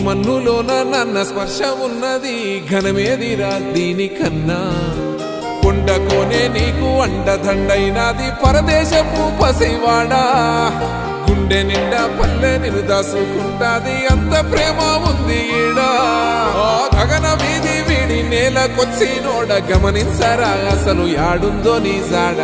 మన్నులోన నన్న స్పర్శ ఉన్నది ఘనమేదిరా దీనికన్నా కొండకోనే నీకు అండదండైనది పరదేశపు పసివాడా గుండె నిండా పల్లె నిన్ను దాసుకుంటాది అంత ప్రేమ ఉంది ఈడా గగన వీధి వీడి నేలకొచ్చి నోడ గమనించరా అసలు యాడుందో నీ జాడ